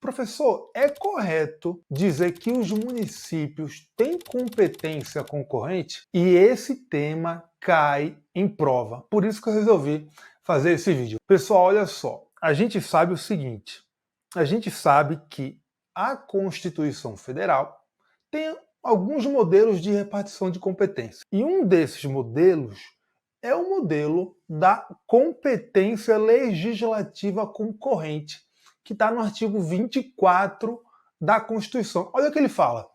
Professor, é correto dizer que os municípios têm competência concorrente? E esse tema cai em prova. Por isso que eu resolvi fazer esse vídeo. Pessoal, olha só. A gente sabe o seguinte. A gente sabe que a Constituição Federal tem alguns modelos de repartição de competência. E um desses modelos é o modelo da competência legislativa concorrente, que está no artigo 24 da Constituição. Olha o que ele fala.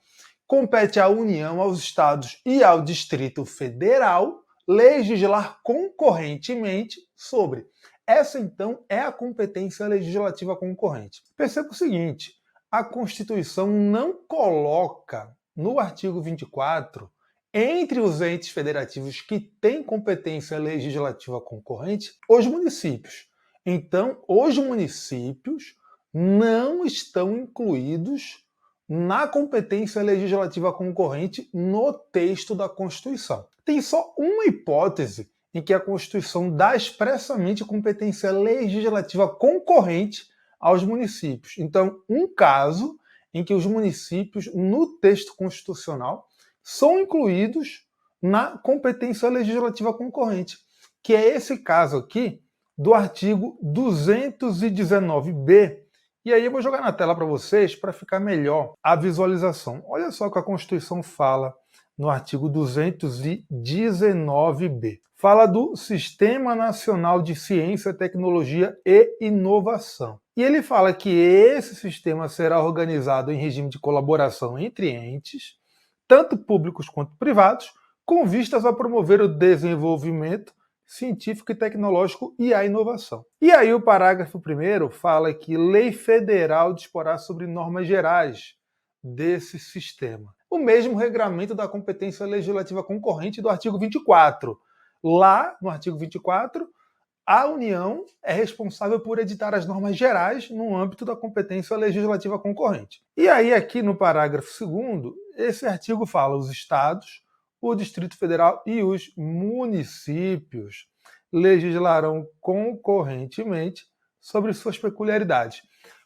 Compete à União, aos Estados e ao Distrito Federal legislar concorrentemente sobre. Essa, então, é a competência legislativa concorrente. Perceba o seguinte, a Constituição não coloca no artigo 24, entre os entes federativos que têm competência legislativa concorrente, os municípios. Então, os municípios não estão incluídos na competência legislativa concorrente no texto da Constituição. Tem só uma hipótese em que a Constituição dá expressamente competência legislativa concorrente aos municípios. Então, um caso em que os municípios, no texto constitucional, são incluídos na competência legislativa concorrente, que é esse caso aqui do artigo 219b. E aí eu vou jogar na tela para vocês para ficar melhor a visualização. Olha só o que a Constituição fala no artigo 219b. Fala do Sistema Nacional de Ciência, Tecnologia e Inovação. E ele fala que esse sistema será organizado em regime de colaboração entre entes, tanto públicos quanto privados, com vistas a promover o desenvolvimento científico e tecnológico e a inovação. E aí o parágrafo 1º fala que lei federal disporá sobre normas gerais desse sistema. O mesmo regramento da competência legislativa concorrente do artigo 24. Lá, no artigo 24, a União é responsável por editar as normas gerais no âmbito da competência legislativa concorrente. E aí, aqui no parágrafo 2º, esse artigo fala os estados, o Distrito Federal e os municípios legislarão concorrentemente sobre suas peculiaridades.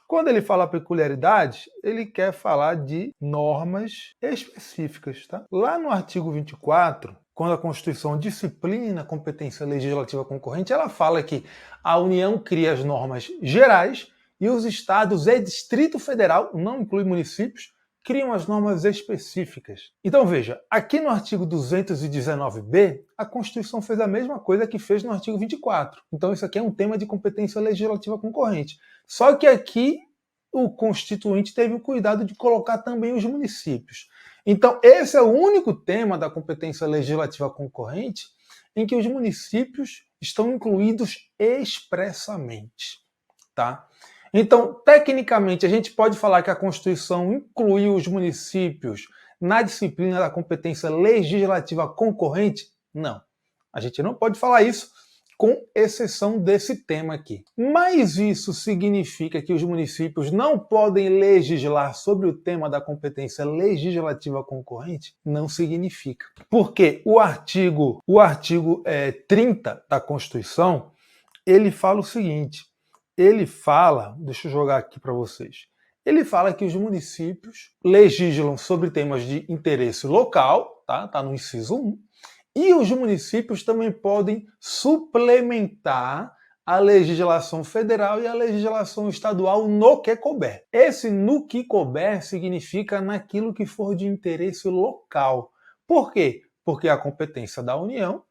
Quando ele fala peculiaridades, ele quer falar de normas específicas. Tá? Lá no artigo 24, quando a Constituição disciplina a competência legislativa concorrente, ela fala que a União cria as normas gerais e os estados e Distrito Federal, não inclui municípios, criam as normas específicas. Então veja, aqui no artigo 219b, a Constituição fez a mesma coisa que fez no artigo 24. Então isso aqui é um tema de competência legislativa concorrente. Só que aqui o Constituinte teve o cuidado de colocar também os municípios. Então esse é o único tema da competência legislativa concorrente em que os municípios estão incluídos expressamente, tá? Então, tecnicamente, a gente pode falar que a Constituição incluiu os municípios na disciplina da competência legislativa concorrente? Não. A gente não pode falar isso, com exceção desse tema aqui. Mas isso significa que os municípios não podem legislar sobre o tema da competência legislativa concorrente? Não significa. Porque o artigo 30 da Constituição, ele fala o seguinte, ele fala, deixa eu jogar aqui para vocês, ele fala que os municípios legislam sobre temas de interesse local, tá no inciso 1, e os municípios também podem suplementar a legislação federal e a legislação estadual no que couber. Esse no que couber significa naquilo que for de interesse local. Por quê? Porque a competência da União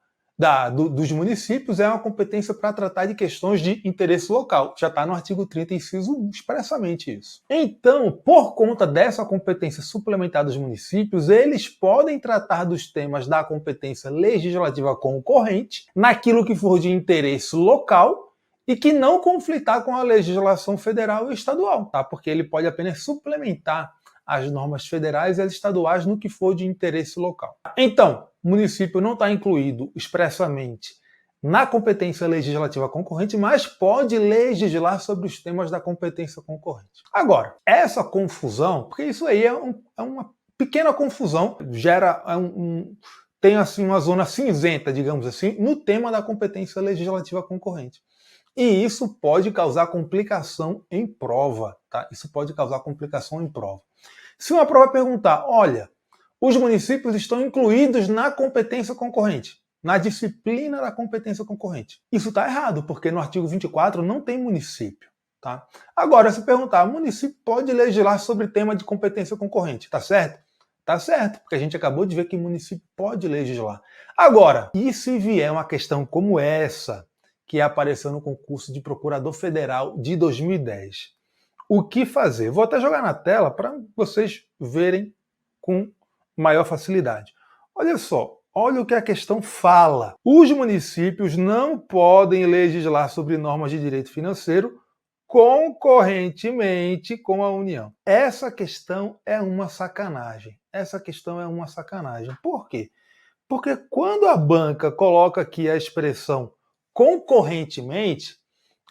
dos municípios é uma competência para tratar de questões de interesse local. Já está no artigo 30, inciso 1, expressamente isso. Então, por conta dessa competência suplementar dos municípios, eles podem tratar dos temas da competência legislativa concorrente naquilo que for de interesse local e que não conflitar com a legislação federal e estadual, tá? Porque ele pode apenas suplementar as normas federais e as estaduais no que for de interesse local. Então, o município não está incluído expressamente na competência legislativa concorrente, mas pode legislar sobre os temas da competência concorrente. Agora, essa confusão, porque isso aí é uma pequena confusão, tem assim uma zona cinzenta, digamos assim, no tema da competência legislativa concorrente. E isso pode causar complicação em prova, tá? Isso pode causar complicação em prova. Se uma prova perguntar, olha, os municípios estão incluídos na competência concorrente, na disciplina da competência concorrente. Isso está errado, porque no artigo 24 não tem município. Tá? Agora, se perguntar, o município pode legislar sobre tema de competência concorrente, tá certo? Tá certo, porque a gente acabou de ver que o município pode legislar. Agora, e se vier uma questão como essa, que apareceu no concurso de procurador federal de 2010? O que fazer? Vou até jogar na tela para vocês verem com maior facilidade. Olha só, olha o que a questão fala. Os municípios não podem legislar sobre normas de direito financeiro concorrentemente com a União. Essa questão é uma sacanagem. Essa questão é uma sacanagem. Por quê? Porque quando a banca coloca aqui a expressão concorrentemente,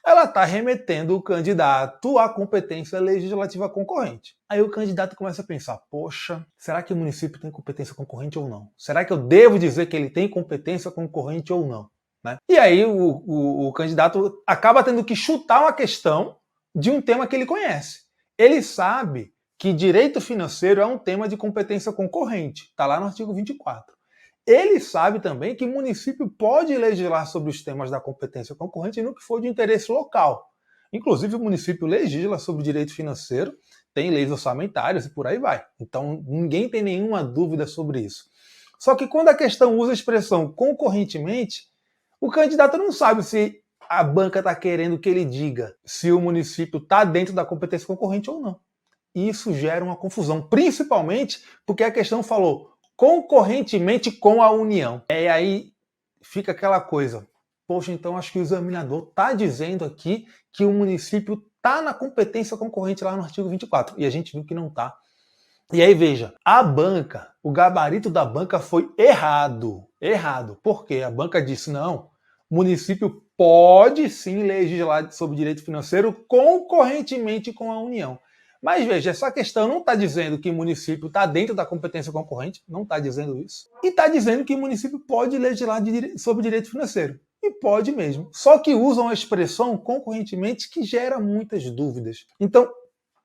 ela está remetendo o candidato à competência legislativa concorrente. Aí o candidato começa a pensar, poxa, será que o município tem competência concorrente ou não? Será que eu devo dizer que ele tem competência concorrente ou não? Né? E aí o candidato acaba tendo que chutar uma questão de um tema que ele conhece. Ele sabe que direito financeiro é um tema de competência concorrente, está lá no artigo 24. Ele sabe também que o município pode legislar sobre os temas da competência concorrente no que for de interesse local. Inclusive, o município legisla sobre direito financeiro, tem leis orçamentárias e por aí vai. Então, ninguém tem nenhuma dúvida sobre isso. Só que quando a questão usa a expressão concorrentemente, o candidato não sabe se a banca está querendo que ele diga se o município está dentro da competência concorrente ou não. E isso gera uma confusão, principalmente porque a questão falou concorrentemente com a União. E aí fica aquela coisa, poxa, então acho que o examinador está dizendo aqui que o município está na competência concorrente lá no artigo 24, e a gente viu que não está. E aí veja, a banca, o gabarito da banca foi errado. Errado. Por quê? A banca disse, não, o município pode sim legislar sobre direito financeiro concorrentemente com a União. Mas veja, essa questão não está dizendo que o município está dentro da competência concorrente, não está dizendo isso. E está dizendo que o município pode legislar sobre direito financeiro. E pode mesmo. Só que usam a expressão concorrentemente que gera muitas dúvidas. Então,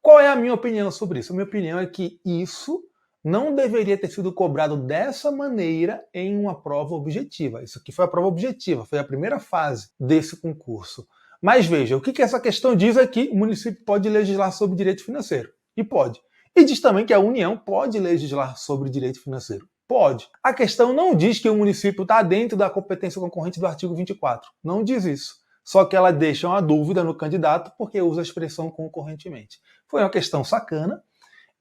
qual é a minha opinião sobre isso? A minha opinião é que isso não deveria ter sido cobrado dessa maneira em uma prova objetiva. Isso aqui foi a prova objetiva, foi a primeira fase desse concurso. Mas veja, o que essa questão diz é que o município pode legislar sobre direito financeiro. E pode. E diz também que a União pode legislar sobre direito financeiro. Pode. A questão não diz que o município está dentro da competência concorrente do artigo 24. Não diz isso. Só que ela deixa uma dúvida no candidato porque usa a expressão concorrentemente. Foi uma questão sacana.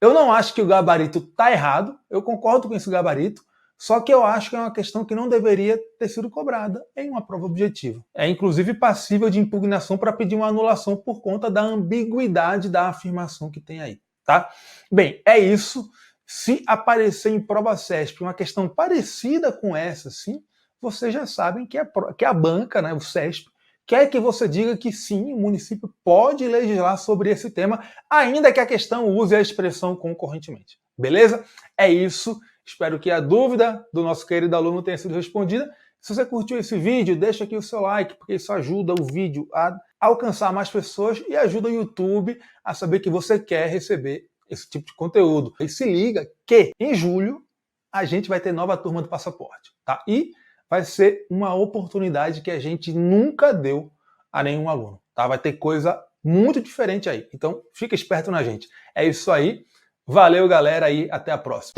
Eu não acho que o gabarito está errado. Eu concordo com esse gabarito. Só que eu acho que é uma questão que não deveria ter sido cobrada em uma prova objetiva. É inclusive passível de impugnação para pedir uma anulação por conta da ambiguidade da afirmação que tem aí. Tá? Bem, é isso. Se aparecer em prova CESP uma questão parecida com essa, sim, vocês já sabem que a banca, né, o CESP, quer que você diga que sim, o município pode legislar sobre esse tema, ainda que a questão use a expressão concorrentemente. Beleza? É isso. Espero que a dúvida do nosso querido aluno tenha sido respondida. Se você curtiu esse vídeo, deixa aqui o seu like, porque isso ajuda o vídeo a alcançar mais pessoas e ajuda o YouTube a saber que você quer receber esse tipo de conteúdo. E se liga que em julho a gente vai ter nova turma do Passaporte, tá? E vai ser uma oportunidade que a gente nunca deu a nenhum aluno, tá? Vai ter coisa muito diferente aí. Então, fica esperto na gente. É isso aí. Valeu, galera, e até a próxima.